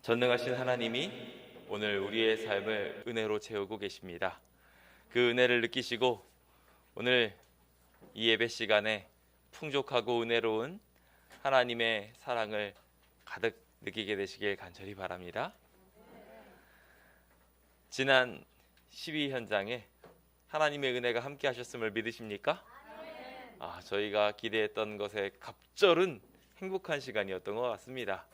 전능하신 하나님이 오늘 우리의 삶을 은혜로 채우고 계십니다. 그 은혜를 느끼시고 오늘 이 예배 시간에 풍족하고 은혜로운 하나님의 사랑을 가득 느끼게 되시길 간절히 바랍니다. 지난 12 현장에 하나님의 은혜가 함께 하셨음을 믿으십니까? 저희가 기대했던 것에 갑절은 행복한 시간이었던 것 같습니다.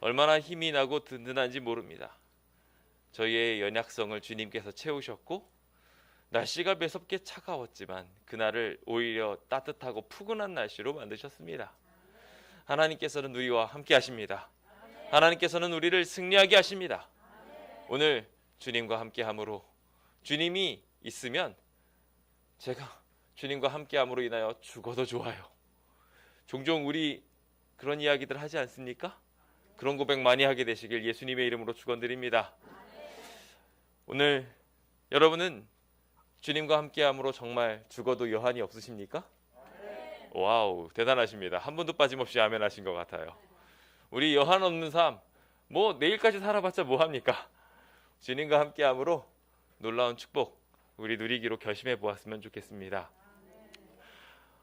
얼마나 힘이 나고 든든한지 모릅니다. 저희의 연약성을 주님께서 채우셨고 날씨가 매섭게 차가웠지만 그날을 오히려 따뜻하고 푸근한 날씨로 만드셨습니다. 하나님께서는 우리와 함께 하십니다. 하나님께서는 우리를 승리하게 하십니다. 오늘 주님과 함께 함으로, 주님이 있으면 제가 주님과 함께 함으로 인하여 죽어도 좋아요. 종종 우리 그런 이야기들 하지 않습니까? 그런 고백 많이 하게 되시길 예수님의 이름으로 축원드립니다. 오늘 여러분은 주님과 함께함으로 정말 죽어도 여한이 없으십니까? 와우, 대단하십니다. 한 번도 빠짐없이 아멘 하신 것 같아요. 우리 여한 없는 삶, 내일까지 살아봤자 뭐합니까? 주님과 함께함으로 놀라운 축복 우리 누리기로 결심해 보았으면 좋겠습니다.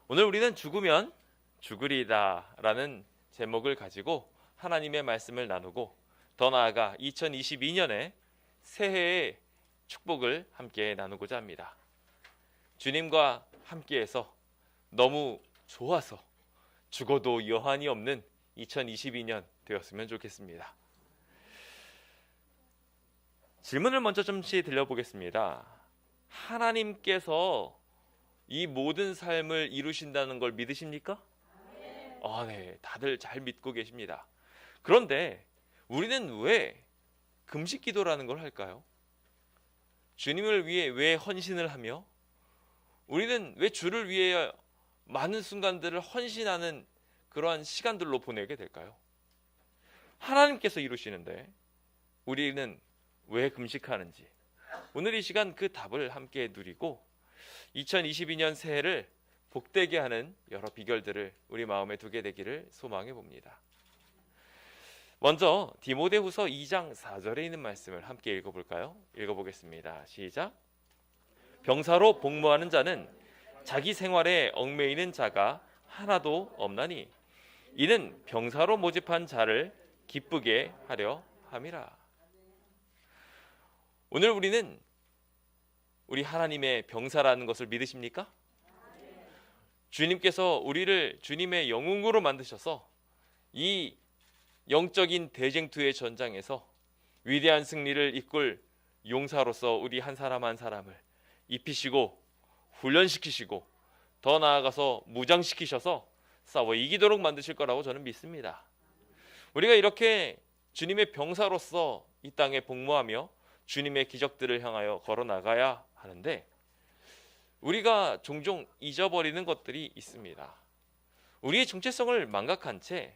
오늘 우리는 죽으면 죽으리다 라는 제목을 가지고 하나님의 말씀을 나누고, 더 나아가 2022년에 새해의 축복을 함께 나누고자 합니다. 주님과 함께해서 너무 좋아서 죽어도 여한이 없는 2022년 되었으면 좋겠습니다. 질문을 먼저 좀씩 드려보겠습니다. 하나님께서 이 모든 삶을 이루신다는 걸 믿으십니까? 네, 다들 잘 믿고 계십니다. 그런데 우리는 왜 금식 기도라는 걸 할까요? 주님을 위해 왜 헌신을 하며, 우리는 왜 주를 위해 많은 순간들을 헌신하는 그러한 시간들로 보내게 될까요? 하나님께서 이루시는데 우리는 왜 금식하는지, 오늘 이 시간 그 답을 함께 누리고 2022년 새해를 복되게 하는 여러 비결들을 우리 마음에 두게 되기를 소망해 봅니다. 먼저 디모데후서 2장 4절에 있는 말씀을 함께 읽어볼까요? 읽어보겠습니다. 시작. 병사로 복무하는 자는 자기 생활에 얽매이는 자가 하나도 없나니 이는 병사로 모집한 자를 기쁘게 하려 함이라. 오늘 우리는 우리 하나님의 병사라는 것을 믿으십니까? 주님께서 우리를 주님의 영웅으로 만드셔서 이 영적인 대쟁투의 전장에서 위대한 승리를 이끌 용사로서 우리 한 사람 한 사람을 입히시고 훈련시키시고 더 나아가서 무장시키셔서 싸워 이기도록 만드실 거라고 저는 믿습니다. 우리가 이렇게 주님의 병사로서 이 땅에 복무하며 주님의 기적들을 향하여 걸어나가야 하는데, 우리가 종종 잊어버리는 것들이 있습니다. 우리의 정체성을 망각한 채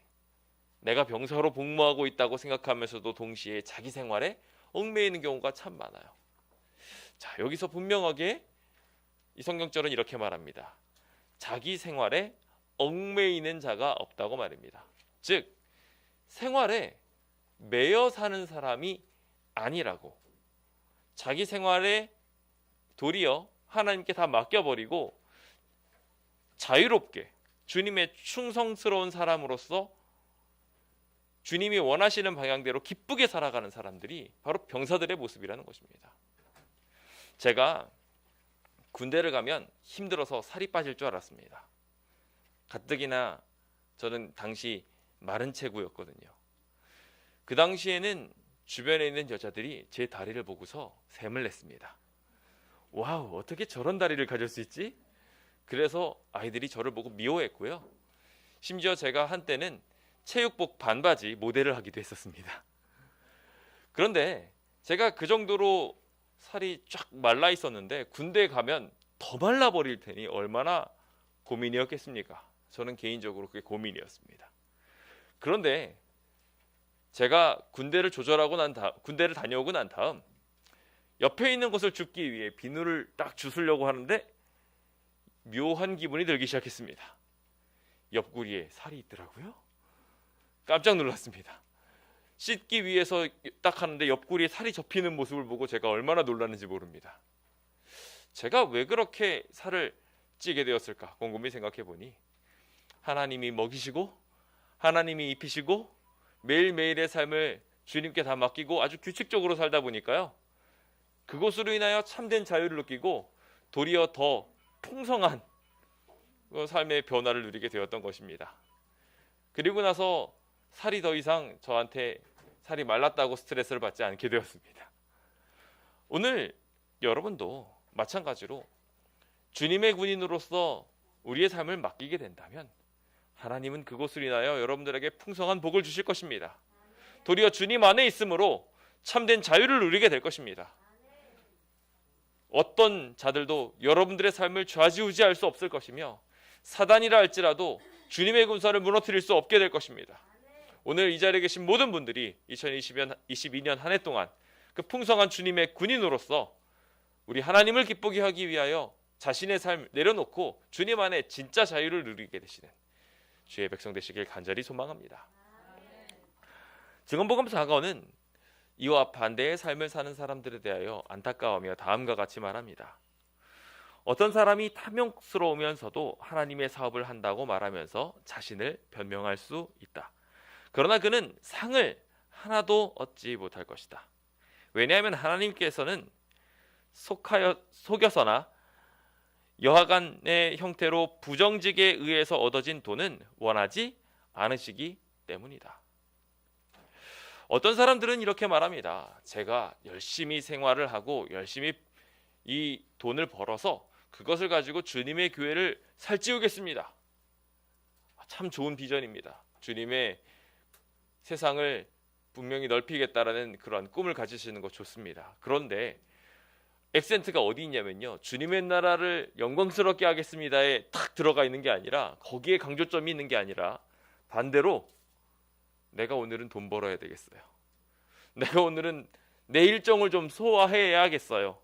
내가 병사로 복무하고 있다고 생각하면서도 동시에 자기 생활에 얽매이는 경우가 참 많아요. 자, 여기서 분명하게 이 성경절은 이렇게 말합니다. 자기 생활에 얽매이는 자가 없다고 말입니다. 즉, 생활에 매여 사는 사람이 아니라고, 자기 생활에 도리어 하나님께 다 맡겨버리고 자유롭게 주님의 충성스러운 사람으로서 주님이 원하시는 방향대로 기쁘게 살아가는 사람들이 바로 병사들의 모습이라는 것입니다. 제가 군대를 가면 힘들어서 살이 빠질 줄 알았습니다. 가뜩이나 저는 당시 마른 체구였거든요. 그 당시에는 주변에 있는 여자들이 제 다리를 보고서 샘을 냈습니다. 와우, 어떻게 저런 다리를 가질 수 있지? 그래서 아이들이 저를 보고 미워했고요. 심지어 제가 한때는 체육복 반바지 모델을 하기도 했었습니다. 그런데 제가 그 정도로 살이 쫙 말라 있었는데 군대에 가면 더 말라버릴 테니 얼마나 고민이었겠습니까? 저는 개인적으로 그게 고민이었습니다. 그런데 제가 군대를 다녀오고 난 다음 옆에 있는 것을 줍기 위해 비누를 딱 주스려고 하는데 묘한 기분이 들기 시작했습니다. 옆구리에 살이 있더라고요. 깜짝 놀랐습니다. 씻기 위해서 딱 하는데 옆구리에 살이 접히는 모습을 보고 제가 얼마나 놀랐는지 모릅니다. 제가 왜 그렇게 살을 찌게 되었을까 곰곰이 생각해 보니 하나님이 먹이시고 하나님이 입히시고 매일매일의 삶을 주님께 다 맡기고 아주 규칙적으로 살다 보니까요, 그것으로 인하여 참된 자유를 느끼고 도리어 더 풍성한 삶의 변화를 누리게 되었던 것입니다. 그리고 나서 살이 더 이상 저한테 살이 말랐다고 스트레스를 받지 않게 되었습니다. 오늘 여러분도 마찬가지로 주님의 군인으로서 우리의 삶을 맡기게 된다면 하나님은 그것을 인하여 여러분들에게 풍성한 복을 주실 것입니다. 도리어 주님 안에 있으므로 참된 자유를 누리게 될 것입니다. 어떤 자들도 여러분들의 삶을 좌지우지할 수 없을 것이며 사단이라 할지라도 주님의 군사를 무너뜨릴 수 없게 될 것입니다. 오늘 이 자리에 계신 모든 분들이 2022년 한 해 동안 그 풍성한 주님의 군인으로서 우리 하나님을 기쁘게 하기 위하여 자신의 삶을 내려놓고 주님 안에 진짜 자유를 누리게 되시는 주의 백성 되시길 간절히 소망합니다. 증언복음 4권은 이와 반대의 삶을 사는 사람들에 대하여 안타까워하며 다음과 같이 말합니다. 어떤 사람이 탐욕스러우면서도 하나님의 사업을 한다고 말하면서 자신을 변명할 수 있다. 그러나 그는 상을 하나도 얻지 못할 것이다. 왜냐하면 하나님께서는 속여서나 여하간의 형태로 부정직에 의해서 얻어진 돈은 원하지 않으시기 때문이다. 어떤 사람들은 이렇게 말합니다. 제가 열심히 생활을 하고 열심히 이 돈을 벌어서 그것을 가지고 주님의 교회를 살찌우겠습니다. 참 좋은 비전입니다. 주님의 세상을 분명히 넓히겠다라는 그런 꿈을 가지시는 거 좋습니다. 그런데 액센트가 어디 있냐면요, 주님의 나라를 영광스럽게 하겠습니다에 탁 들어가 있는 게 아니라, 거기에 강조점이 있는 게 아니라 반대로 내가 오늘은 돈 벌어야 되겠어요. 내가 오늘은 내 일정을 좀 소화해야겠어요.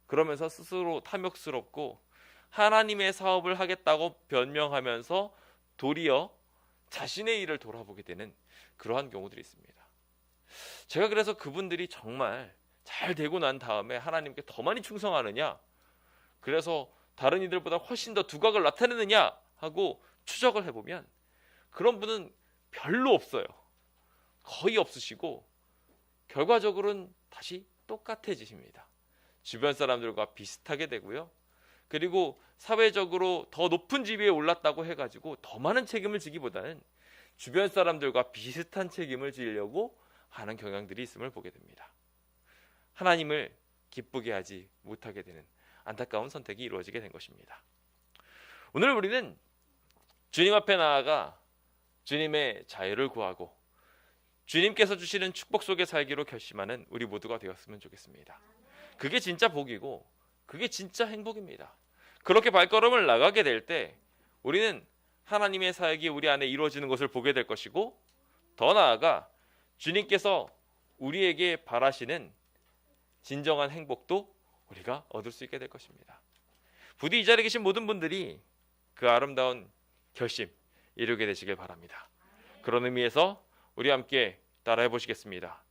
그러면서 스스로 탐욕스럽고 하나님의 사업을 하겠다고 변명하면서 도리어 자신의 일을 돌아보게 되는 그러한 경우들이 있습니다. 제가 그래서 그분들이 정말 잘 되고 난 다음에 하나님께 더 많이 충성하느냐, 그래서 다른 이들보다 훨씬 더 두각을 나타내느냐 하고 추적을 해보면 그런 분은 별로 없어요. 거의 없으시고 결과적으로는 다시 똑같아지십니다. 주변 사람들과 비슷하게 되고요. 그리고 사회적으로 더 높은 지위에 올랐다고 해가지고 더 많은 책임을 지기보다는 주변 사람들과 비슷한 책임을 지려고 하는 경향들이 있음을 보게 됩니다. 하나님을 기쁘게 하지 못하게 되는 안타까운 선택이 이루어지게 된 것입니다. 오늘 우리는 주님 앞에 나아가 주님의 자유를 구하고 주님께서 주시는 축복 속에 살기로 결심하는 우리 모두가 되었으면 좋겠습니다. 그게 진짜 복이고 그게 진짜 행복입니다. 그렇게 발걸음을 나가게 될 때 우리는 하나님의 사역이 우리 안에 이루어지는 것을 보게 될 것이고, 더 나아가 주님께서 우리에게 바라시는 진정한 행복도 우리가 얻을 수 있게 될 것입니다. 부디 이 자리에 계신 모든 분들이 그 아름다운 결심 이루게 되시길 바랍니다. 그런 의미에서 우리 함께 따라해 보시겠습니다.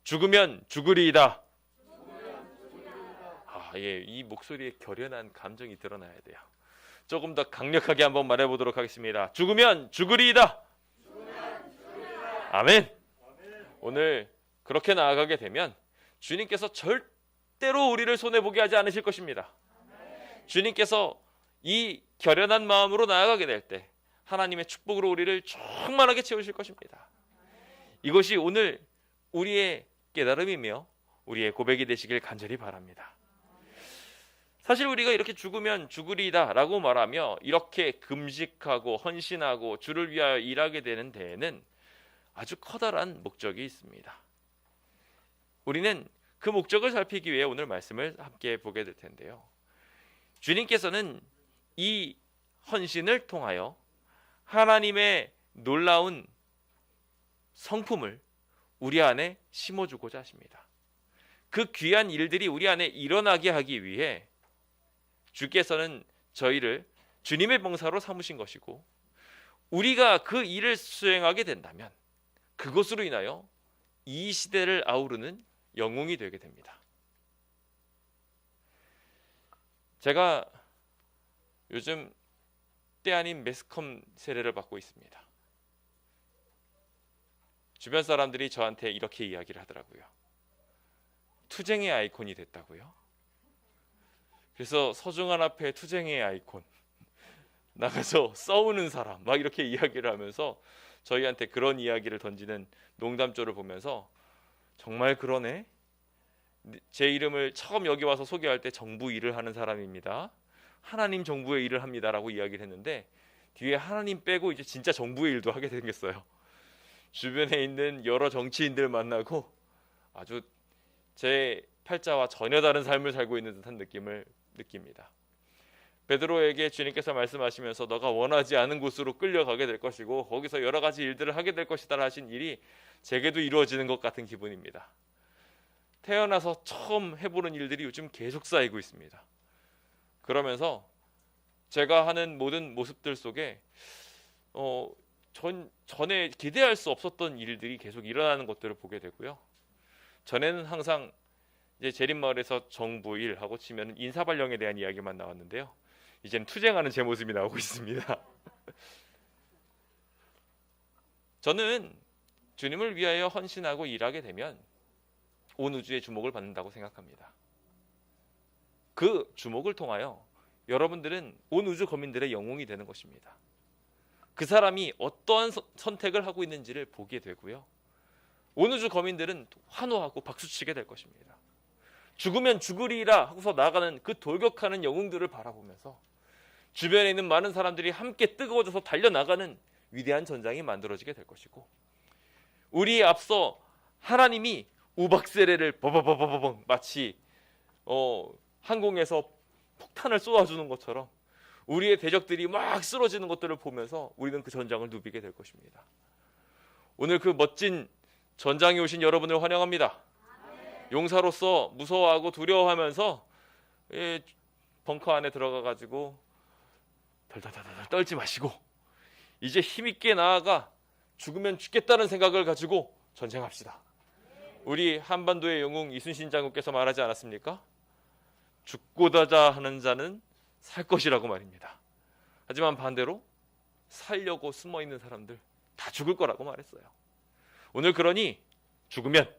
죽으면 죽으리이다. 이 목소리에 결연한 감정이 드러나야 돼요. 조금 더 강력하게 한번 말해보도록 하겠습니다. 죽으면 죽으리이다. 아멘. 오늘 그렇게 나아가게 되면 주님께서 절대로 우리를 손해보게 하지 않으실 것입니다. 주님께서 이 결연한 마음으로 나아가게 될 때 하나님의 축복으로 우리를 충만하게 채우실 것입니다. 이것이 오늘 우리의 깨달음이며 우리의 고백이 되시길 간절히 바랍니다. 사실 우리가 이렇게 죽으면 죽으리이다 라고 말하며 이렇게 금식하고 헌신하고 주를 위하여 일하게 되는 데에는 아주 커다란 목적이 있습니다. 우리는 그 목적을 살피기 위해 오늘 말씀을 함께 보게 될 텐데요. 주님께서는 이 헌신을 통하여 하나님의 놀라운 성품을 우리 안에 심어주고자 하십니다. 그 귀한 일들이 우리 안에 일어나게 하기 위해 주께서는 저희를 주님의 병사로 삼으신 것이고, 우리가 그 일을 수행하게 된다면 그것으로 인하여 이 시대를 아우르는 영웅이 되게 됩니다. 제가 요즘 때 아닌 매스컴 세례를 받고 있습니다. 주변 사람들이 저한테 이렇게 이야기를 하더라고요. 투쟁의 아이콘이 됐다고요? 그래서 서중환 앞에 투쟁의 아이콘, 나가서 싸우는 사람, 막 이렇게 이야기를 하면서 저희한테 그런 이야기를 던지는 농담조를 보면서 정말 그러네. 제 이름을 처음 여기 와서 소개할 때 정부 일을 하는 사람입니다. 하나님 정부의 일을 합니다라고 이야기를 했는데 뒤에 하나님 빼고 이제 진짜 정부의 일도 하게 생겼어요. 주변에 있는 여러 정치인들 만나고 아주 제 팔자와 전혀 다른 삶을 살고 있는 듯한 느낌을 느낍니다. 베드로에게 주님께서 말씀하시면서 너가 원하지 않은 곳으로 끌려가게 될 것이고 거기서 여러 가지 일들을 하게 될 것이다 하신 일이 제게도 이루어지는 것 같은 기분입니다. 태어나서 처음 해보는 일들이 요즘 계속 쌓이고 있습니다. 그러면서 제가 하는 모든 모습들 속에 전에 기대할 수 없었던 일들이 계속 일어나는 것들을 보게 되고요. 전에는 항상 이제 재림마을에서 정부 일하고 치면 인사발령에 대한 이야기만 나왔는데요. 이제는 투쟁하는 제 모습이 나오고 있습니다. 저는 주님을 위하여 헌신하고 일하게 되면 온 우주의 주목을 받는다고 생각합니다. 그 주목을 통하여 여러분들은 온 우주 거민들의 영웅이 되는 것입니다. 그 사람이 어떠한 선택을 하고 있는지를 보게 되고요. 온 우주 거민들은 환호하고 박수치게 될 것입니다. 죽으면 죽으리라 하고서 나아가는 그 돌격하는 영웅들을 바라보면서 주변에 있는 많은 사람들이 함께 뜨거워져서 달려나가는 위대한 전장이 만들어지게 될 것이고 우리에 앞서 하나님이 우박세례를 버버버버버 마치 항공에서 폭탄을 쏘아주는 것처럼 우리의 대적들이 막 쓰러지는 것들을 보면서 우리는 그 전장을 누비게 될 것입니다. 오늘 그 멋진 전장에 오신 여러분을 환영합니다. 용사로서 무서워하고 두려워하면서 벙커 안에 들어가가지고 덜덜덜 떨지 마시고 이제 힘있게 나아가 죽으면 죽겠다는 생각을 가지고 전쟁합시다. 우리 한반도의 영웅 이순신 장군께서 말하지 않았습니까? 죽고자 하는 자는 살 것이라고 말입니다. 하지만 반대로 살려고 숨어있는 사람들 다 죽을 거라고 말했어요. 오늘 그러니 죽으면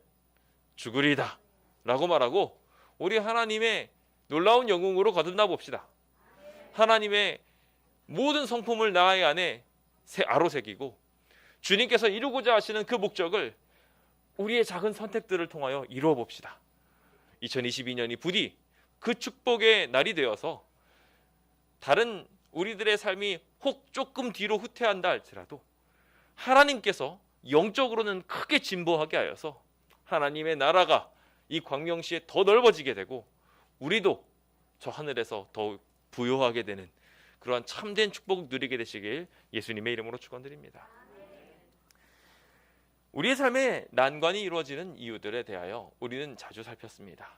죽으리다 라고 말하고 우리 하나님의 놀라운 영웅으로 거듭나 봅시다. 하나님의 모든 성품을 나의 안에 아로새기고 주님께서 이루고자 하시는 그 목적을 우리의 작은 선택들을 통하여 이루어 봅시다. 2022년이 부디 그 축복의 날이 되어서 다른 우리들의 삶이 혹 조금 뒤로 후퇴한다 할지라도 하나님께서 영적으로는 크게 진보하게 하여서 하나님의 나라가 이 광명시에 더 넓어지게 되고 우리도 저 하늘에서 더욱 부요하게 되는 그러한 참된 축복을 누리게 되시길 예수님의 이름으로 축원드립니다. 우리의 삶에 난관이 이루어지는 이유들에 대하여 우리는 자주 살폈습니다.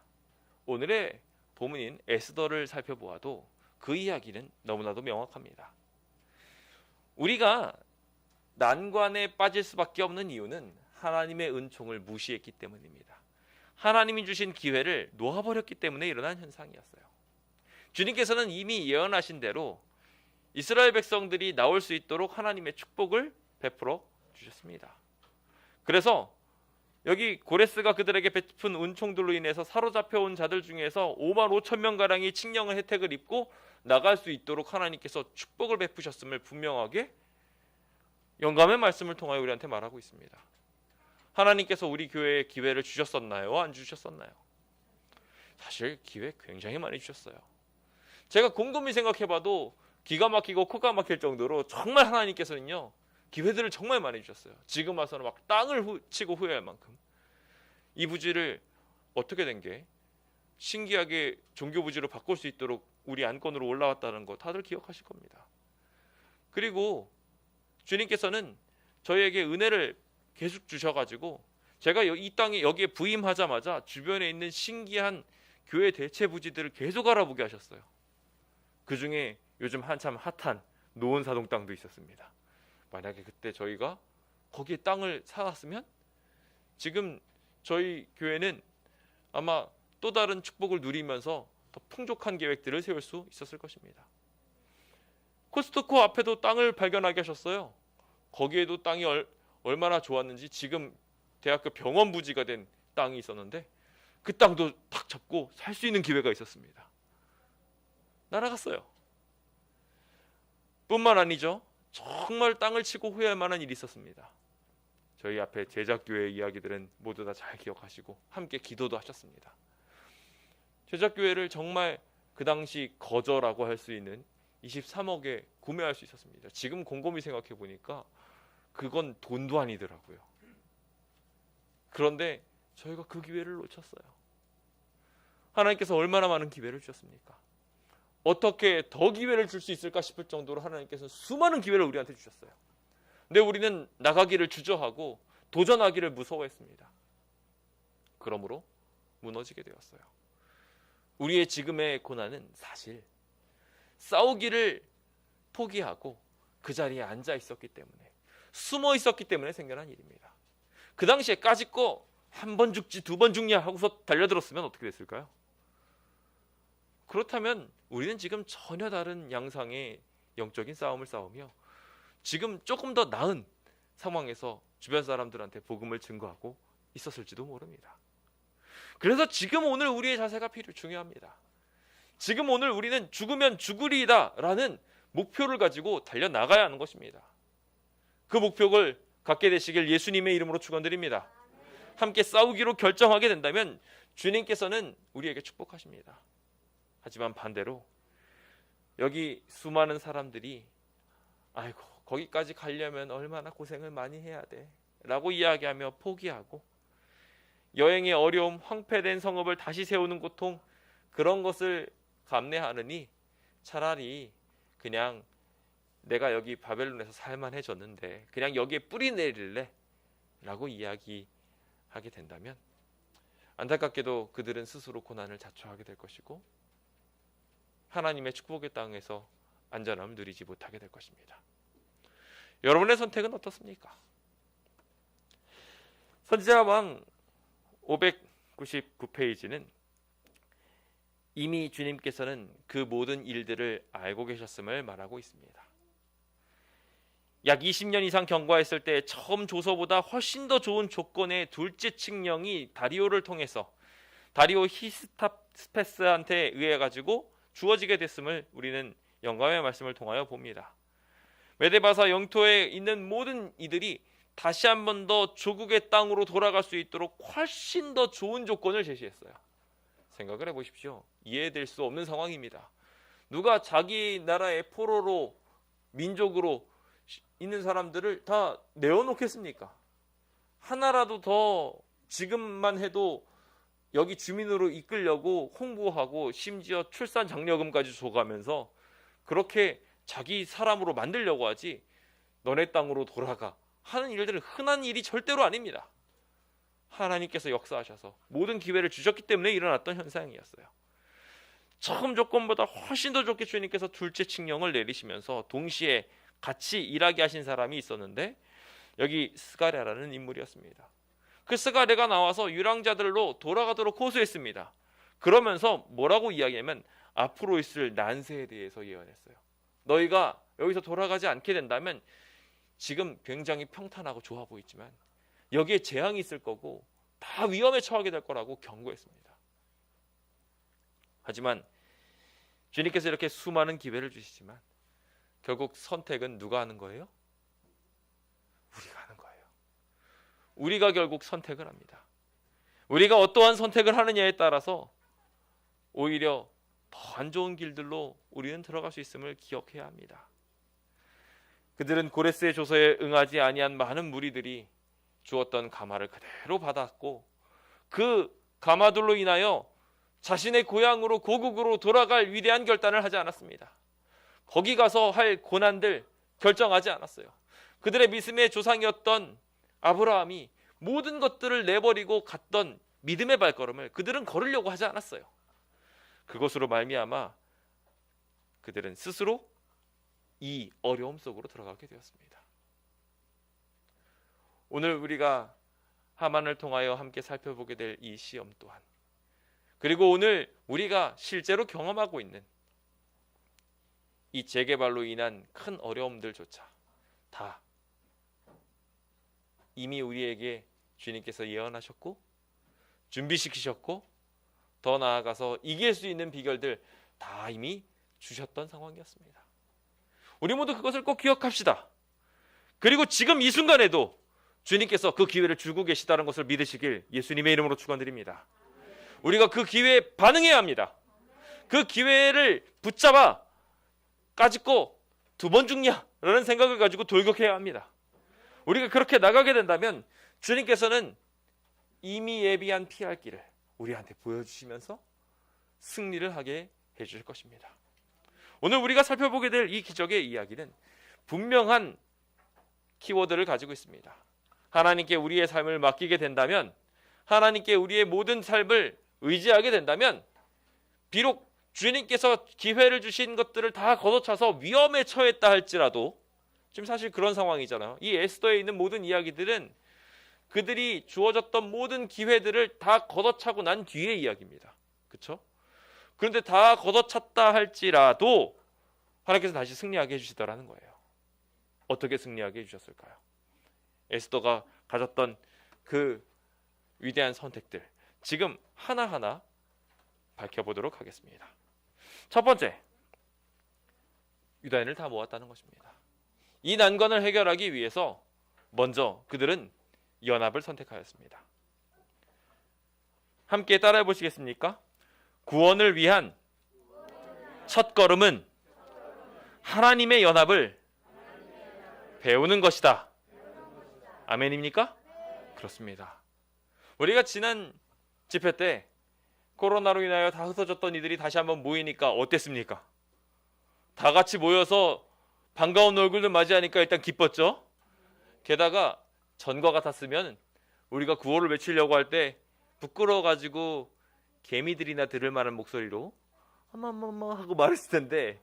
오늘의 본문인 에스더를 살펴보아도 그 이야기는 너무나도 명확합니다. 우리가 난관에 빠질 수밖에 없는 이유는 하나님의 은총을 무시했기 때문입니다. 하나님이 주신 기회를 놓아버렸기 때문에 일어난 현상이었어요. 주님께서는 이미 예언하신 대로 이스라엘 백성들이 나올 수 있도록 하나님의 축복을 베풀어 주셨습니다. 그래서 여기 고레스가 그들에게 베푼 은총들로 인해서 사로잡혀온 자들 중에서 5만 5천 명가량이 칙령의 혜택을 입고 나갈 수 있도록 하나님께서 축복을 베푸셨음을 분명하게 영감의 말씀을 통하여 우리한테 말하고 있습니다. 하나님께서 우리 교회에 기회를 주셨었나요? 안 주셨었나요? 사실 기회 굉장히 많이 주셨어요. 제가 곰곰이 생각해봐도 기가 막히고 코가 막힐 정도로 정말 하나님께서는요 기회들을 정말 많이 주셨어요. 지금 와서는 막 땅을 치고 후회할 만큼 이 부지를 어떻게 된 게 신기하게 종교 부지로 바꿀 수 있도록 우리 안건으로 올라왔다는 거 다들 기억하실 겁니다. 그리고 주님께서는 저희에게 은혜를 계속 주셔가지고 제가 이 땅에 여기에 부임하자마자 주변에 있는 신기한 교회 대체 부지들을 계속 알아보게 하셨어요. 그 중에 요즘 한참 핫한 노원사동 땅도 있었습니다. 만약에 그때 저희가 거기에 땅을 사왔으면 지금 저희 교회는 아마 또 다른 축복을 누리면서 더 풍족한 계획들을 세울 수 있었을 것입니다. 코스트코 앞에도 땅을 발견하게 하셨어요. 거기에도 땅이 얼마나 좋았는지 지금 대학교 병원 부지가 된 땅이 있었는데 그 땅도 탁 잡고 살 수 있는 기회가 있었습니다. 날아갔어요. 뿐만 아니죠. 정말 땅을 치고 후회할 만한 일이 있었습니다. 저희 앞에 제작교회 이야기들은 모두 다 잘 기억하시고 함께 기도도 하셨습니다. 제작교회를 정말 그 당시 거저라고 할 수 있는 23억에 구매할 수 있었습니다. 지금 곰곰이 생각해 보니까 그건 돈도 아니더라고요. 그런데 저희가 그 기회를 놓쳤어요. 하나님께서 얼마나 많은 기회를 주셨습니까? 어떻게 더 기회를 줄 수 있을까 싶을 정도로 하나님께서 수많은 기회를 우리한테 주셨어요. 근데 우리는 나가기를 주저하고 도전하기를 무서워했습니다. 그러므로 무너지게 되었어요. 우리의 지금의 고난은 사실 싸우기를 포기하고 그 자리에 앉아 있었기 때문에, 숨어 있었기 때문에 생겨난 일입니다. 그 당시에 까짓거 한 번 죽지 두 번 죽냐 하고서 달려들었으면 어떻게 됐을까요? 그렇다면 우리는 지금 전혀 다른 양상의 영적인 싸움을 싸우며 지금 조금 더 나은 상황에서 주변 사람들한테 복음을 증거하고 있었을지도 모릅니다. 그래서 지금 오늘 우리의 자세가 중요합니다. 지금 오늘 우리는 죽으면 죽으리이다 라는 목표를 가지고 달려나가야 하는 것입니다. 그 목표를 갖게 되시길 예수님의 이름으로 축원드립니다. 함께 싸우기로 결정하게 된다면 주님께서는 우리에게 축복하십니다. 하지만 반대로 여기 수많은 사람들이 아이고 거기까지 가려면 얼마나 고생을 많이 해야 돼 라고 이야기하며 포기하고, 여행의 어려움, 황폐된 성읍을 다시 세우는 고통, 그런 것을 감내하느니 차라리 그냥 내가 여기 바벨론에서 살만해졌는데 그냥 여기에 뿌리 내릴래 라고 이야기하게 된다면 안타깝게도 그들은 스스로 고난을 자초하게 될 것이고 하나님의 축복의 땅에서 안전함을 누리지 못하게 될 것입니다. 여러분의 선택은 어떻습니까? 선지자왕 599페이지는 이미 주님께서는 그 모든 일들을 알고 계셨음을 말하고 있습니다. 약 20년 이상 경과했을 때 처음 조서보다 훨씬 더 좋은 조건의 둘째 칙령이 다리오를 통해서 다리오 히스타스페스한테 의해 가지고 주어지게 됐음을 우리는 영감의 말씀을 통하여 봅니다. 메데바사 영토에 있는 모든 이들이 다시 한 번 더 조국의 땅으로 돌아갈 수 있도록 훨씬 더 좋은 조건을 제시했어요. 생각을 해보십시오. 이해될 수 없는 상황입니다. 누가 자기 나라의 포로로 민족으로 있는 사람들을 다 내어놓겠습니까? 하나라도 더 지금만 해도 여기 주민으로 이끌려고 홍보하고 심지어 출산 장려금까지 줘가면서 그렇게 자기 사람으로 만들려고 하지, 너네 땅으로 돌아가 하는 일들은 흔한 일이 절대로 아닙니다. 하나님께서 역사하셔서 모든 기회를 주셨기 때문에 일어났던 현상이었어요. 처음 조건보다 훨씬 더 좋게 주님께서 둘째 칙령을 내리시면서 동시에 같이 일하게 하신 사람이 있었는데 여기 스가랴라는 인물이었습니다. 그 스가랴가 나와서 유랑자들로 돌아가도록 호소했습니다. 그러면서 뭐라고 이야기하면 앞으로 있을 난세에 대해서 예언했어요. 너희가 여기서 돌아가지 않게 된다면 지금 굉장히 평탄하고 좋아 보이지만 여기에 재앙이 있을 거고 다 위험에 처하게 될 거라고 경고했습니다. 하지만 주님께서 이렇게 수많은 기회를 주시지만 결국 선택은 누가 하는 거예요? 우리가 하는 거예요. 우리가 결국 선택을 합니다. 우리가 어떠한 선택을 하느냐에 따라서 오히려 더 안 좋은 길들로 우리는 들어갈 수 있음을 기억해야 합니다. 그들은 고레스의 조서에 응하지 아니한 많은 무리들이 주었던 가마를 그대로 받았고 그 가마들로 인하여 자신의 고향으로 고국으로 돌아갈 위대한 결단을 하지 않았습니다. 거기 가서 할 고난들 결정하지 않았어요. 그들의 믿음의 조상이었던 아브라함이 모든 것들을 내버리고 갔던 믿음의 발걸음을 그들은 걸으려고 하지 않았어요. 그것으로 말미암아 그들은 스스로 이 어려움 속으로 들어가게 되었습니다. 오늘 우리가 하만을 통하여 함께 살펴보게 될 이 시험 또한, 그리고 오늘 우리가 실제로 경험하고 있는 이 재개발로 인한 큰 어려움들조차 다 이미 우리에게 주님께서 예언하셨고 준비시키셨고, 더 나아가서 이길 수 있는 비결들 다 이미 주셨던 상황이었습니다. 우리 모두 그것을 꼭 기억합시다. 그리고 지금 이 순간에도 주님께서 그 기회를 주고 계시다는 것을 믿으시길 예수님의 이름으로 축원드립니다. 우리가 그 기회에 반응해야 합니다. 그 기회를 붙잡아 까짓거 두 번 죽냐라는 생각을 가지고 돌격해야 합니다. 우리가 그렇게 나가게 된다면 주님께서는 이미 예비한 피할 길을 우리한테 보여주시면서 승리를 하게 해주실 것입니다. 오늘 우리가 살펴보게 될 이 기적의 이야기는 분명한 키워드를 가지고 있습니다. 하나님께 우리의 삶을 맡기게 된다면, 하나님께 우리의 모든 삶을 의지하게 된다면, 비록 주님께서 기회를 주신 것들을 다 걷어차서 위험에 처했다 할지라도, 지금 사실 그런 상황이잖아요. 이 에스더에 있는 모든 이야기들은 그들이 주어졌던 모든 기회들을 다 걷어차고 난 뒤의 이야기입니다. 그렇죠? 그런데 다 걷어찼다 할지라도 하나님께서 다시 승리하게 해주시더라는 거예요. 어떻게 승리하게 해주셨을까요? 에스더가 가졌던 그 위대한 선택들, 지금 하나하나 밝혀보도록 하겠습니다. 첫 번째, 유다인을 다 모았다는 것입니다. 이 난관을 해결하기 위해서 먼저 그들은 연합을 선택하였습니다. 함께 따라해 보시겠습니까? 구원을 위한 첫 걸음은 하나님의 연합을 배우는 것이다. 아멘입니까? 그렇습니다. 우리가 지난 집회 때 코로나로 인하여 다 흩어졌던 이들이 다시 한번 모이니까 어땠습니까? 다 같이 모여서 반가운 얼굴들 맞이하니까 일단 기뻤죠? 게다가 전과 같았으면 우리가 구호를 외치려고 할 때 부끄러워가지고 개미들이나 들을 만한 목소리로 어머머머 하고 말했을 텐데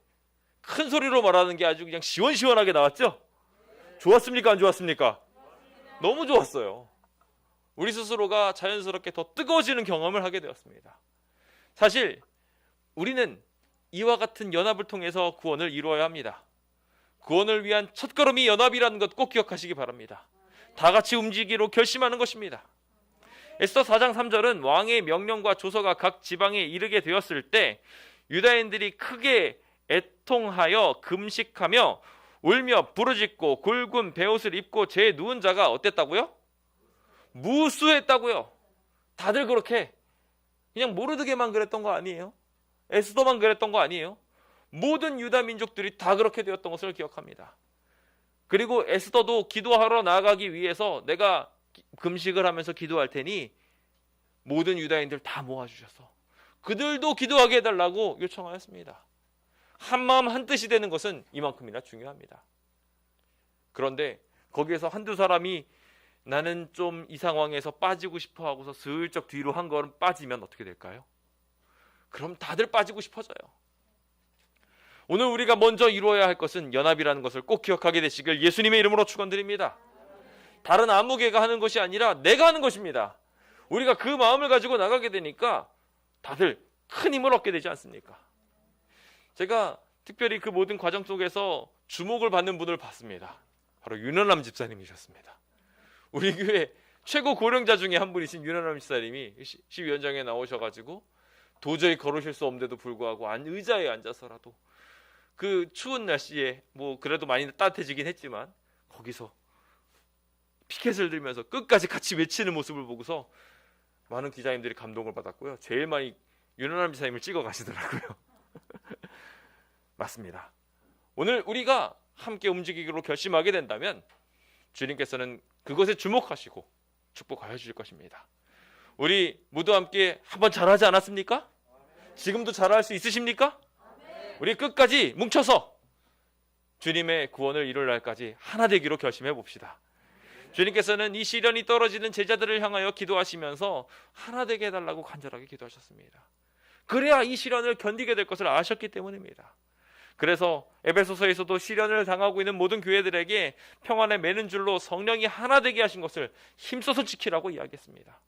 큰 소리로 말하는 게 아주 그냥 시원시원하게 나왔죠? 좋았습니까? 안 좋았습니까? 너무 좋았어요. 우리 스스로가 자연스럽게 더 뜨거워지는 경험을 하게 되었습니다. 사실 우리는 이와 같은 연합을 통해서 구원을 이루어야 합니다. 구원을 위한 첫걸음이 연합이라는 것 꼭 기억하시기 바랍니다. 다 같이 움직이기로 결심하는 것입니다. 에스더 4장 3절은 왕의 명령과 조서가 각 지방에 이르게 되었을 때 유다인들이 크게 애통하여 금식하며 울며 부르짖고 굵은 베옷을 입고 제 누운 자가 어땠다고요? 무수했다고요. 다들 그렇게 그냥 모르드게만 그랬던 거 아니에요? 에스더만 그랬던 거 아니에요? 모든 유다 민족들이 다 그렇게 되었던 것을 기억합니다. 그리고 에스더도 기도하러 나아가기 위해서 내가 금식을 하면서 기도할 테니 모든 유다인들 다 모아주셔서 그들도 기도하게 해달라고 요청하였습니다. 한마음 한뜻이 되는 것은 이만큼이나 중요합니다. 그런데 거기에서 한두 사람이 나는 좀 이 상황에서 빠지고 싶어 하고서 슬쩍 뒤로 한 걸음 빠지면 어떻게 될까요? 그럼 다들 빠지고 싶어져요. 오늘 우리가 먼저 이루어야 할 것은 연합이라는 것을 꼭 기억하게 되시길 예수님의 이름으로 축원드립니다. 다른 아무개가 하는 것이 아니라 내가 하는 것입니다. 우리가 그 마음을 가지고 나가게 되니까 다들 큰 힘을 얻게 되지 않습니까? 제가 특별히 그 모든 과정 속에서 주목을 받는 분을 봤습니다. 바로 윤현람 집사님이셨습니다. 우리 교회 최고 고령자 중에 한 분이신 윤현람 집사님이 시위원장에 나오셔가지고 도저히 걸으실 수 없는데도 불구하고 의자에 앉아서라도 그 추운 날씨에 뭐 그래도 많이 따뜻해지긴 했지만 거기서 피켓을 들면서 끝까지 같이 외치는 모습을 보고서 많은 기자님들이 감동을 받았고요. 제일 많이 윤현람 집사님을 찍어 가시더라고요. 맞습니다. 오늘 우리가 함께 움직이기로 결심하게 된다면 주님께서는 그것에 주목하시고 축복하여 주실 것입니다. 우리 모두 함께 한번 잘하지 않았습니까? 지금도 잘할 수 있으십니까? 우리 끝까지 뭉쳐서 주님의 구원을 이룰 날까지 하나 되기로 결심해 봅시다. 주님께서는 이 시련이 떨어지는 제자들을 향하여 기도하시면서 하나 되게 해달라고 간절하게 기도하셨습니다. 그래야 이 시련을 견디게 될 것을 아셨기 때문입니다. 그래서 에베소서에서도 시련을 당하고 있는 모든 교회들에게 평안에 매는 줄로 성령이 하나 되게 하신 것을 힘써서 지키라고 이야기했습니다.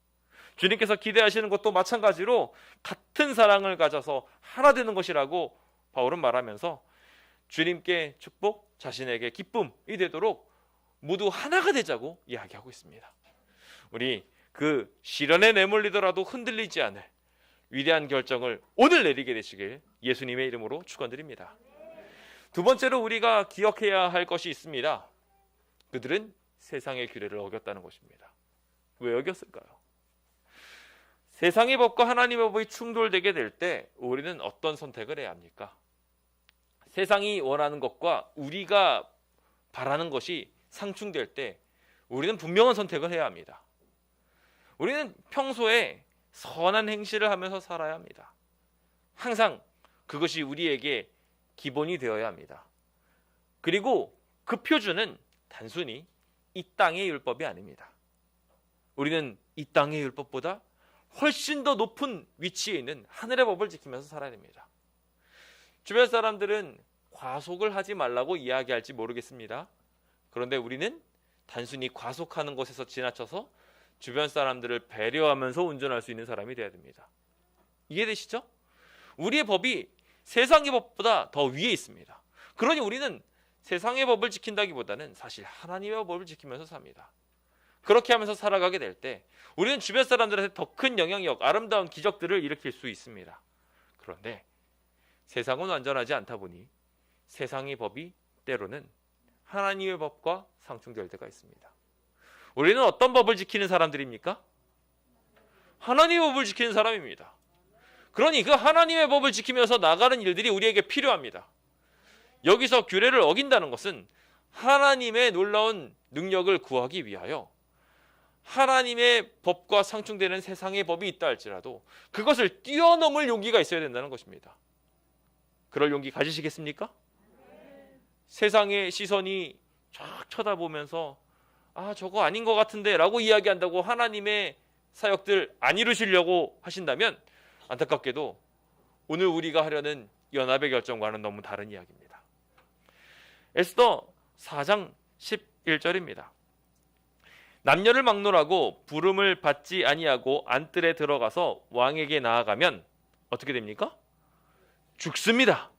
주님께서 기대하시는 것도 마찬가지로 같은 사랑을 가져서 하나 되는 것이라고 바울은 말하면서 주님께 축복, 자신에게 기쁨이 되도록 모두 하나가 되자고 이야기하고 있습니다. 우리 그 시련에 내몰리더라도 흔들리지 않을 위대한 결정을 오늘 내리게 되시길 예수님의 이름으로 축원드립니다. 두 번째로 우리가 기억해야 할 것이 있습니다. 그들은 세상의 규례를 어겼다는 것입니다. 왜 어겼을까요? 세상의 법과 하나님의 법이 충돌되게 될 때 우리는 어떤 선택을 해야 합니까? 세상이 원하는 것과 우리가 바라는 것이 상충될 때 우리는 분명한 선택을 해야 합니다. 우리는 평소에 선한 행실을 하면서 살아야 합니다. 항상 그것이 우리에게 기본이 되어야 합니다. 그리고 그 표준은 단순히 이 땅의 율법이 아닙니다. 우리는 이 땅의 율법보다 훨씬 더 높은 위치에 있는 하늘의 법을 지키면서 살아야 됩니다. 주변 사람들은 과속을 하지 말라고 이야기할지 모르겠습니다. 그런데 우리는 단순히 과속하는 것에서 지나쳐서 주변 사람들을 배려하면서 운전할 수 있는 사람이 되어야 됩니다. 이해되시죠? 우리의 법이 세상의 법보다 더 위에 있습니다. 그러니 우리는 세상의 법을 지킨다기보다는 사실 하나님의 법을 지키면서 삽니다. 그렇게 하면서 살아가게 될 때 우리는 주변 사람들한테 더 큰 영향력, 아름다운 기적들을 일으킬 수 있습니다. 그런데 세상은 완전하지 않다 보니 세상의 법이 때로는 하나님의 법과 상충될 때가 있습니다. 우리는 어떤 법을 지키는 사람들입니까? 하나님의 법을 지키는 사람입니다. 그러니 그 하나님의 법을 지키면서 나가는 일들이 우리에게 필요합니다. 여기서 규례를 어긴다는 것은 하나님의 놀라운 능력을 구하기 위하여 하나님의 법과 상충되는 세상의 법이 있다 할지라도 그것을 뛰어넘을 용기가 있어야 된다는 것입니다. 그럴 용기 가지시겠습니까? 세상의 시선이 쫙 쳐다보면서 저거 아닌 것 같은데 라고 이야기한다고 하나님의 사역들 안 이루시려고 하신다면 안타깝게도 오늘 우리가 하려는 연합의 결정과는 너무 다른 이야기입니다. 에스더 4장 11절입니다. 남녀를 막론하고 부름을 받지 아니하고 안뜰에 들어가서 왕에게 나아가면 어떻게 됩니까? 죽습니다.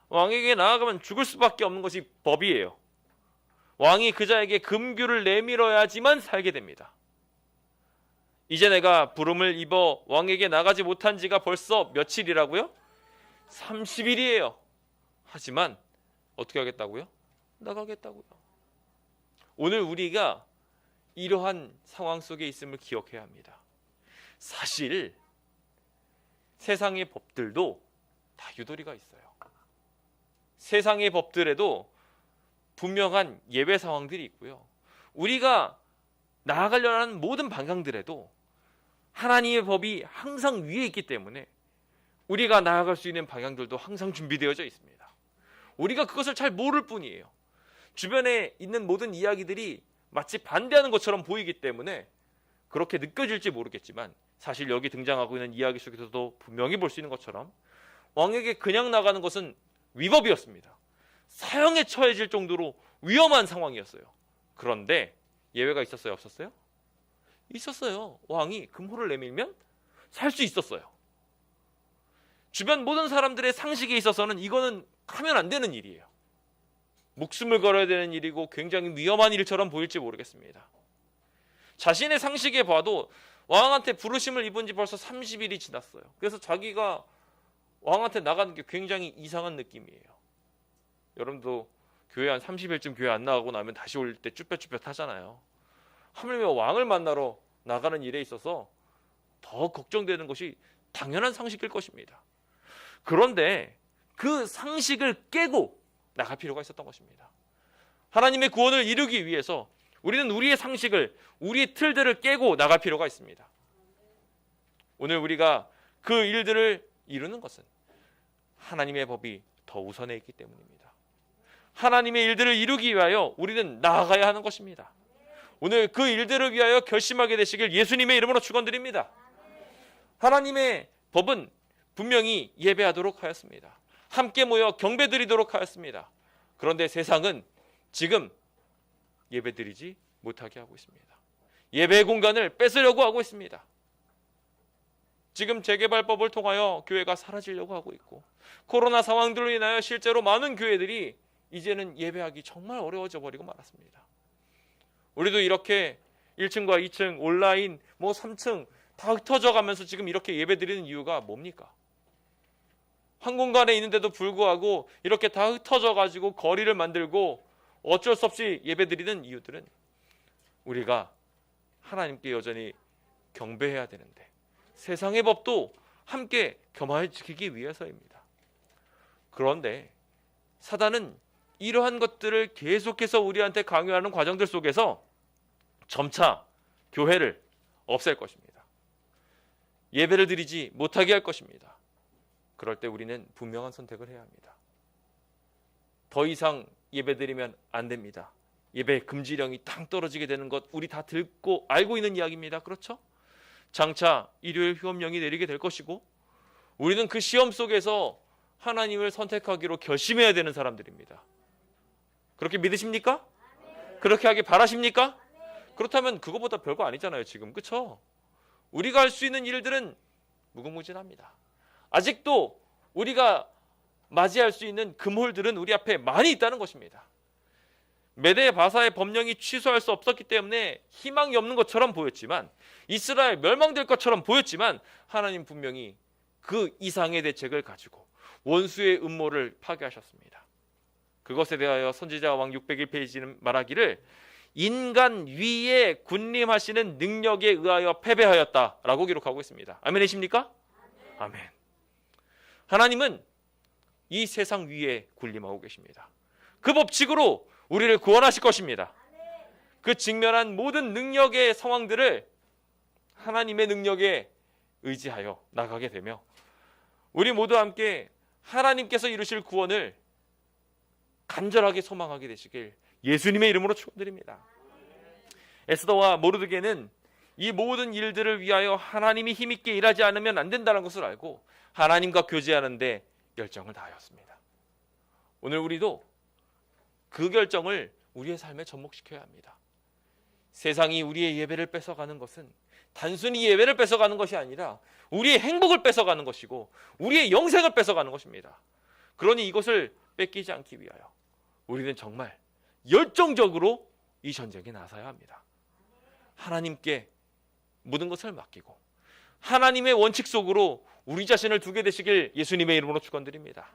왕에게 나아가면 죽을 수밖에 없는 것이 법이에요. 왕이 그자에게 금규를 내밀어야지만 살게 됩니다. 이제 내가 부름을 입어 왕에게 나가지 못한 지가 벌써 며칠이라고요? 30일이에요. 하지만 어떻게 하겠다고요? 나가겠다고요. 오늘 우리가 이러한 상황 속에 있음을 기억해야 합니다. 사실 세상의 법들도 다 유도리가 있어요. 세상의 법들에도 분명한 예외 상황들이 있고요. 우리가 나아가려는 하는 모든 방향들에도 하나님의 법이 항상 위에 있기 때문에 우리가 나아갈 수 있는 방향들도 항상 준비되어져 있습니다. 우리가 그것을 잘 모를 뿐이에요. 주변에 있는 모든 이야기들이 마치 반대하는 것처럼 보이기 때문에 그렇게 느껴질지 모르겠지만 사실 여기 등장하고 있는 이야기 속에서도 분명히 볼 수 있는 것처럼 왕에게 그냥 나가는 것은 위법이었습니다. 사형에 처해질 정도로 위험한 상황이었어요. 그런데 예외가 있었어요? 없었어요? 있었어요. 왕이 금호를 내밀면 살 수 있었어요. 주변 모든 사람들의 상식에 있어서는 이거는 하면 안 되는 일이에요. 목숨을 걸어야 되는 일이고 굉장히 위험한 일처럼 보일지 모르겠습니다. 자신의 상식에 봐도 왕한테 부르심을 입은 지 벌써 30일이 지났어요. 그래서 자기가 왕한테 나가는 게 굉장히 이상한 느낌이에요. 여러분도 교회 한 30일쯤 교회 안 나가고 나면 다시 올 때 쭈뼛쭈뼛 하잖아요. 하물며 왕을 만나러 나가는 일에 있어서 더 걱정되는 것이 당연한 상식일 것입니다. 그런데 그 상식을 깨고 나갈 필요가 있었던 것입니다. 하나님의 구원을 이루기 위해서 우리는 우리의 상식을, 우리의 틀들을 깨고 나갈 필요가 있습니다. 오늘 우리가 그 일들을 이루는 것은 하나님의 법이 더 우선해 있기 때문입니다. 하나님의 일들을 이루기 위하여 우리는 나아가야 하는 것입니다. 오늘 그 일들을 위하여 결심하게 되시길 예수님의 이름으로 축원드립니다. 하나님의 법은 분명히 예배하도록 하였습니다. 함께 모여 경배드리도록 하였습니다. 그런데 세상은 지금 예배드리지 못하게 하고 있습니다. 예배의 공간을 뺏으려고 하고 있습니다. 지금 재개발법을 통하여 교회가 사라지려고 하고 있고, 코로나 상황들로 인하여 실제로 많은 교회들이 이제는 예배하기 정말 어려워져 버리고 말았습니다. 우리도 이렇게 1층과 2층, 온라인, 3층 다 흩어져 가면서 지금 이렇게 예배드리는 이유가 뭡니까? 한 공간에 있는데도 불구하고 이렇게 다 흩어져 가지고 거리를 만들고 어쩔 수 없이 예배드리는 이유들은 우리가 하나님께 여전히 경배해야 되는데 세상의 법도 함께 겸하여 지키기 위해서입니다. 그런데 사단은 이러한 것들을 계속해서 우리한테 강요하는 과정들 속에서 점차 교회를 없앨 것입니다. 예배를 드리지 못하게 할 것입니다. 그럴 때 우리는 분명한 선택을 해야 합니다. 더 이상 예배드리면 안 됩니다. 예배 금지령이 땅 떨어지게 되는 것 우리 다 듣고 알고 있는 이야기입니다. 그렇죠? 장차 일요일 휴업령이 내리게 될 것이고 우리는 그 시험 속에서 하나님을 선택하기로 결심해야 되는 사람들입니다. 그렇게 믿으십니까? 그렇게 하길 바라십니까? 그렇다면 그거보다 별거 아니잖아요 지금. 그렇죠? 우리가 할 수 있는 일들은 무궁무진합니다. 아직도 우리가 맞이할 수 있는 금홀들은 우리 앞에 많이 있다는 것입니다. 메대 바사의 법령이 취소할 수 없었기 때문에 희망이 없는 것처럼 보였지만, 이스라엘 멸망될 것처럼 보였지만 하나님 분명히 그 이상의 대책을 가지고 원수의 음모를 파괴하셨습니다. 그것에 대하여 선지자 왕 601페이지는 말하기를 인간 위에 군림하시는 능력에 의하여 패배하였다라고 기록하고 있습니다. 아멘이십니까? 아멘. 하나님은 이 세상 위에 군림하고 계십니다. 그 법칙으로 우리를 구원하실 것입니다. 그 직면한 모든 능력의 상황들을 하나님의 능력에 의지하여 나가게 되며 우리 모두 함께 하나님께서 이루실 구원을 간절하게 소망하게 되시길 예수님의 이름으로 축원드립니다. 에스더와 모르드게는 이 모든 일들을 위하여 하나님이 힘있게 일하지 않으면 안 된다는 것을 알고 하나님과 교제하는 데 열정을 다하였습니다. 오늘 우리도 그 결정을 우리의 삶에 접목시켜야 합니다. 세상이 우리의 예배를 뺏어가는 것은 단순히 예배를 뺏어가는 것이 아니라 우리의 행복을 뺏어가는 것이고 우리의 영생을 뺏어가는 것입니다. 그러니 이것을 뺏기지 않기 위하여 우리는 정말 열정적으로 이 전쟁에 나서야 합니다. 하나님께 모든 것을 맡기고 하나님의 원칙 속으로 우리 자신을 두게 되시길 예수님의 이름으로 축원드립니다.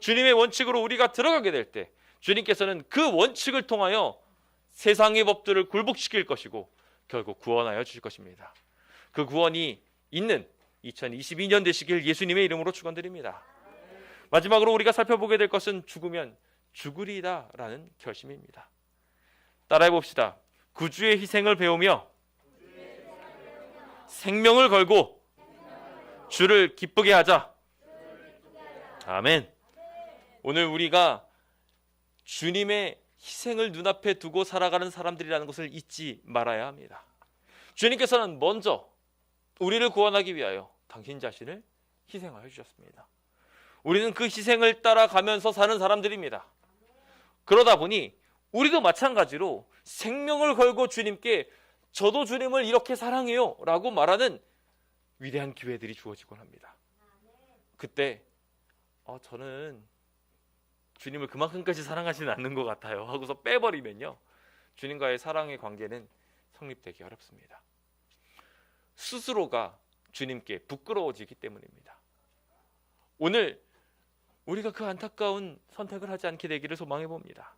주님의 원칙으로 우리가 들어가게 될 때 주님께서는 그 원칙을 통하여 세상의 법들을 굴복시킬 것이고 결국 구원하여 주실 것입니다. 그 구원이 있는 2022년 되시길 예수님의 이름으로 축원드립니다. 마지막으로 우리가 살펴보게 될 것은 죽으면 죽으리다라는 결심입니다. 따라해 봅시다. 구주의 희생을 배우며 생명을 걸고 주를 기쁘게 하자. 아멘. 오늘 우리가 주님의 희생을 눈앞에 두고 살아가는 사람들이라는 것을 잊지 말아야 합니다. 주님께서는 먼저 우리를 구원하기 위하여 당신 자신을 희생하여 주셨습니다. 우리는 그 희생을 따라가면서 사는 사람들입니다. 그러다 보니 우리도 마찬가지로 생명을 걸고 주님께 저도 주님을 이렇게 사랑해요 라고 말하는 위대한 기회들이 주어지곤 합니다. 그때 저는 주님을 그만큼까지 사랑하지는 않는 것 같아요 하고서 빼버리면요 주님과의 사랑의 관계는 성립되기 어렵습니다. 스스로가 주님께 부끄러워지기 때문입니다. 오늘 우리가 그 안타까운 선택을 하지 않게 되기를 소망해 봅니다.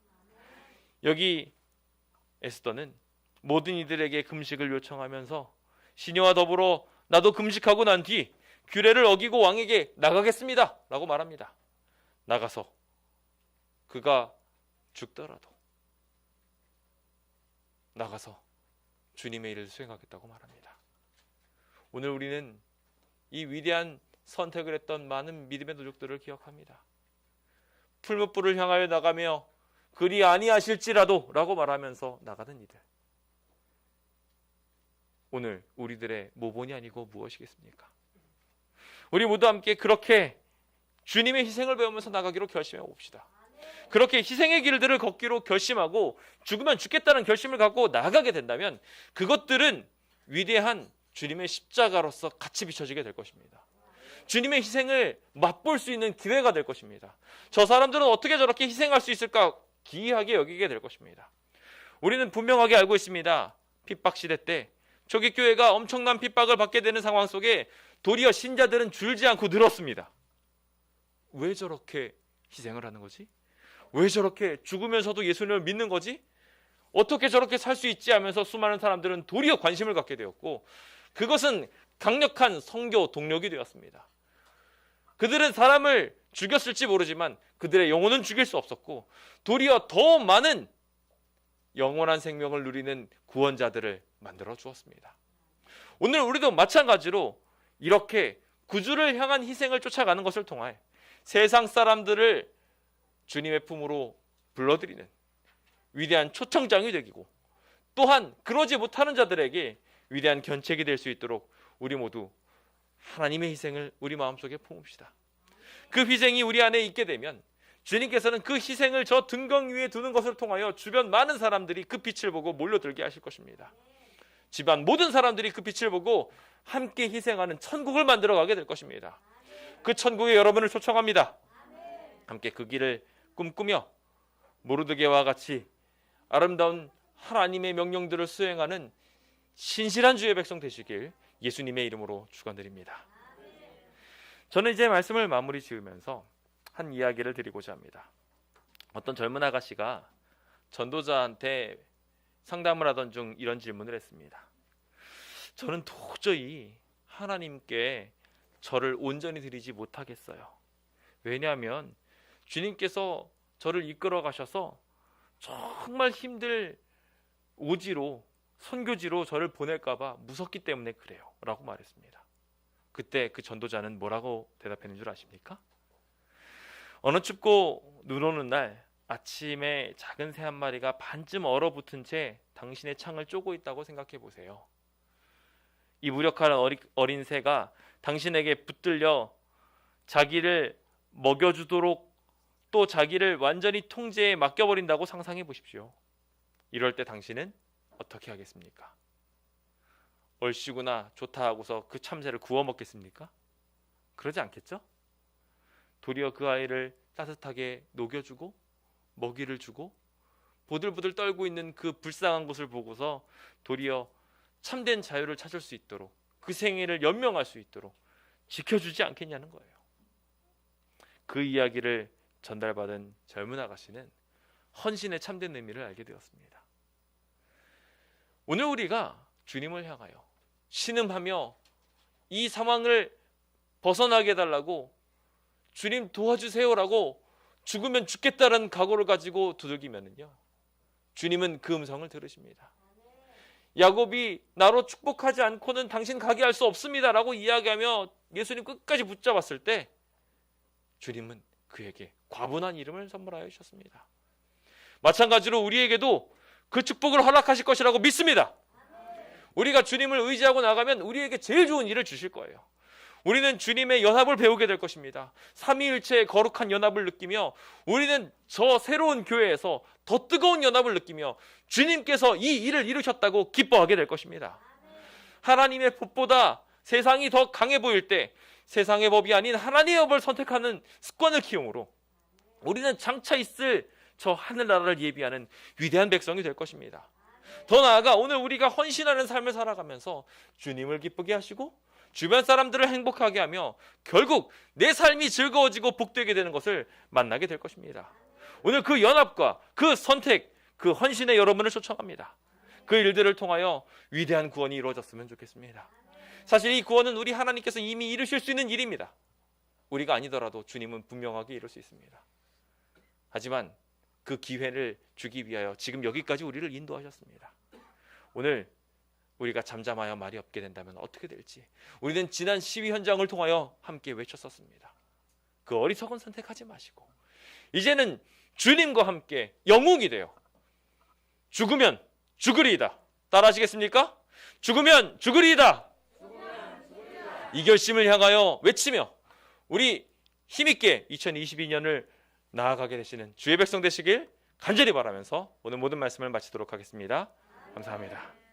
여기 에스더는 모든 이들에게 금식을 요청하면서 시녀와 더불어 나도 금식하고 난 뒤 규례를 어기고 왕에게 나가겠습니다 라고 말합니다. 나가서 그가 죽더라도 나가서 주님의 일을 수행하겠다고 말합니다. 오늘 우리는 이 위대한 선택을 했던 많은 믿음의 도족들을 기억합니다. 풀무불을 향하여 나가며 그리 아니하실지라도 라고 말하면서 나가는 이들. 오늘 우리들의 모본이 아니고 무엇이겠습니까? 우리 모두 함께 그렇게 주님의 희생을 배우면서 나가기로 결심해 봅시다. 그렇게 희생의 길들을 걷기로 결심하고 죽으면 죽겠다는 결심을 갖고 나가게 된다면 그것들은 위대한 주님의 십자가로서 같이 비춰지게 될 것입니다. 주님의 희생을 맛볼 수 있는 기회가 될 것입니다. 저 사람들은 어떻게 저렇게 희생할 수 있을까 기이하게 여기게 될 것입니다. 우리는 분명하게 알고 있습니다. 핍박 시대 때 초기 교회가 엄청난 핍박을 받게 되는 상황 속에 도리어 신자들은 줄지 않고 늘었습니다. 왜 저렇게 희생을 하는 거지? 왜 저렇게 죽으면서도 예수님을 믿는 거지? 어떻게 저렇게 살 수 있지 하면서 수많은 사람들은 도리어 관심을 갖게 되었고 그것은 강력한 선교 동력이 되었습니다. 그들은 사람을 죽였을지 모르지만 그들의 영혼은 죽일 수 없었고 도리어 더 많은 영원한 생명을 누리는 구원자들을 만들어 주었습니다. 오늘 우리도 마찬가지로 이렇게 구주를 향한 희생을 쫓아가는 것을 통해 세상 사람들을 주님의 품으로 불러들이는 위대한 초청장이 되고 또한 그러지 못하는 자들에게 위대한 견책이 될 수 있도록 우리 모두 하나님의 희생을 우리 마음속에 품읍시다. 그 희생이 우리 안에 있게 되면 주님께서는 그 희생을 저 등경 위에 두는 것을 통하여 주변 많은 사람들이 그 빛을 보고 몰려들게 하실 것입니다. 집안 모든 사람들이 그 빛을 보고 함께 희생하는 천국을 만들어가게 될 것입니다. 그 천국에 여러분을 초청합니다. 함께 그 길을 꿈꾸며 모르드게와 같이 아름다운 하나님의 명령들을 수행하는 신실한 주의 백성 되시길 예수님의 이름으로 축원드립니다. 저는 이제 말씀을 마무리 지으면서 한 이야기를 드리고자 합니다. 어떤 젊은 아가씨가 전도자한테 상담을 하던 중 이런 질문을 했습니다. 저는 도저히 하나님께 저를 온전히 드리지 못하겠어요. 왜냐하면 주님께서 저를 이끌어 가셔서 정말 힘들 오지로 선교지로 저를 보낼까 봐 무섭기 때문에 그래요 라고 말했습니다. 그때 그 전도자는 뭐라고 대답했는 줄 아십니까? 어느 춥고 눈 오는 날 아침에 작은 새 한 마리가 반쯤 얼어붙은 채 당신의 창을 쪼고 있다고 생각해 보세요. 이 무력한 어린 새가 당신에게 붙들려 자기를 먹여주도록 또 자기를 완전히 통제에 맡겨버린다고 상상해 보십시오. 이럴 때 당신은 어떻게 하겠습니까? 얼씨구나 좋다 하고서 그 참새를 구워 먹겠습니까? 그러지 않겠죠? 도리어 그 아이를 따뜻하게 녹여주고 먹이를 주고 보들보들 떨고 있는 그 불쌍한 것을 보고서 도리어 참된 자유를 찾을 수 있도록 그 생애를 연명할 수 있도록 지켜주지 않겠냐는 거예요. 그 이야기를 전달받은 젊은 아가씨는 헌신의 참된 의미를 알게 되었습니다. 오늘 우리가 주님을 향하여 신음하며 이 상황을 벗어나게 해달라고 주님 도와주세요라고 죽으면 죽겠다는 각오를 가지고 두들기면은요 주님은 그 음성을 들으십니다. 야곱이 나로 축복하지 않고는 당신 가게 할 수 없습니다라고 이야기하며 예수님 끝까지 붙잡았을 때 주님은 그에게 과분한 이름을 선물하여 주셨습니다. 마찬가지로 우리에게도 그 축복을 허락하실 것이라고 믿습니다. 우리가 주님을 의지하고 나가면 우리에게 제일 좋은 일을 주실 거예요. 우리는 주님의 연합을 배우게 될 것입니다. 삼위일체의 거룩한 연합을 느끼며 우리는 저 새로운 교회에서 더 뜨거운 연합을 느끼며 주님께서 이 일을 이루셨다고 기뻐하게 될 것입니다. 하나님의 법보다 세상이 더 강해 보일 때 세상의 법이 아닌 하나님의 법을 선택하는 습관을 키움으로 우리는 장차 있을 저 하늘나라를 예비하는 위대한 백성이 될 것입니다. 더 나아가 오늘 우리가 헌신하는 삶을 살아가면서 주님을 기쁘게 하시고 주변 사람들을 행복하게 하며 결국 내 삶이 즐거워지고 복되게 되는 것을 만나게 될 것입니다. 오늘 그 연합과 그 선택, 그 헌신의 여러분을 초청합니다. 그 일들을 통하여 위대한 구원이 이루어졌으면 좋겠습니다. 사실 이 구원은 우리 하나님께서 이미 이루실 수 있는 일입니다. 우리가 아니더라도 주님은 분명하게 이룰 수 있습니다. 하지만 그 기회를 주기 위하여 지금 여기까지 우리를 인도하셨습니다. 오늘 우리가 잠잠하여 말이 없게 된다면 어떻게 될지 우리는 지난 시위 현장을 통하여 함께 외쳤었습니다. 그 어리석은 선택하지 마시고 이제는 주님과 함께 영웅이 되어 죽으면 죽으리이다. 따라하시겠습니까? 죽으면 죽으리이다. 이 결심을 향하여 외치며 우리 힘있게 2022년을 나아가게 되시는 주의 백성 되시길 간절히 바라면서 오늘 모든 말씀을 마치도록 하겠습니다. 감사합니다.